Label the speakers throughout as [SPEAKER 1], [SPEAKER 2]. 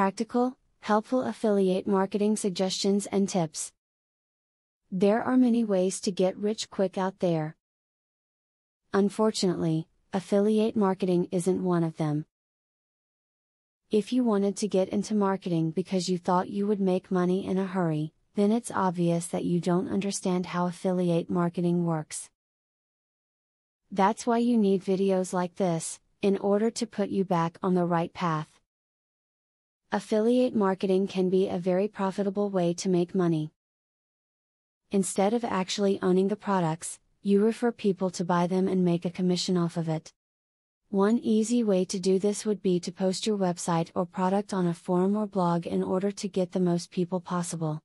[SPEAKER 1] practical, helpful affiliate marketing suggestions and tips. There are many ways to get rich quick out there. Unfortunately, affiliate marketing isn't one of them. If you wanted to get into marketing because you thought you would make money in a hurry, then it's obvious that you don't understand how affiliate marketing works. That's why you need videos like this, in order to put you back on the right path. Affiliate marketing can be a very profitable way to make money. Instead of actually owning the products, you refer people to buy them and make a commission off of it. One easy way to do this would be to post your website or product on a forum or blog in order to get the most people possible.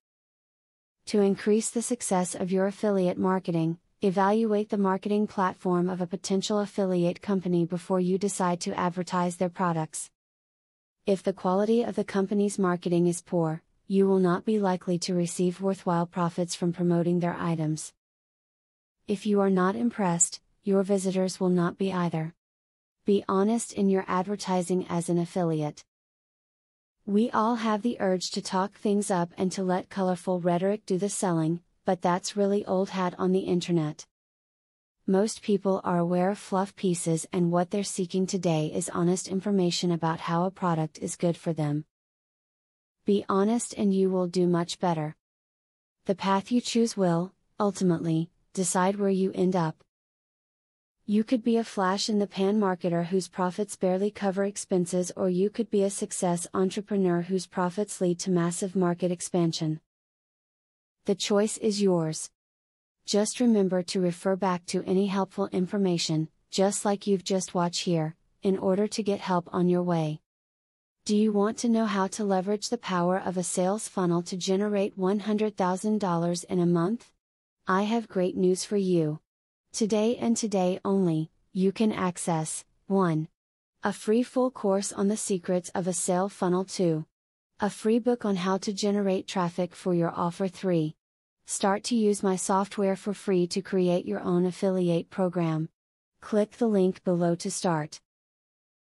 [SPEAKER 1] To increase the success of your affiliate marketing, evaluate the marketing platform of a potential affiliate company before you decide to advertise their products. If the quality of the company's marketing is poor, you will not be likely to receive worthwhile profits from promoting their items. If you are not impressed, your visitors will not be either. Be honest in your advertising as an affiliate. We all have the urge to talk things up and to let colorful rhetoric do the selling, but that's really old hat on the internet. Most people are aware of fluff pieces, and what they're seeking today is honest information about how a product is good for them. Be honest and you will do much better. The path you choose will, ultimately, decide where you end up. You could be a flash-in-the-pan marketer whose profits barely cover expenses, or you could be a success entrepreneur whose profits lead to massive market expansion. The choice is yours. Just remember to refer back to any helpful information, just like you've just watched here, in order to get help on your way. Do you want to know how to leverage the power of a sales funnel to generate $100,000 in a month? I have great news for you. Today and today only, you can access 1. A free full course on the secrets of a sale funnel. 2. A free book on how to generate traffic for your offer. 3. Start to use my software for free to create your own affiliate program. Click the link below to start.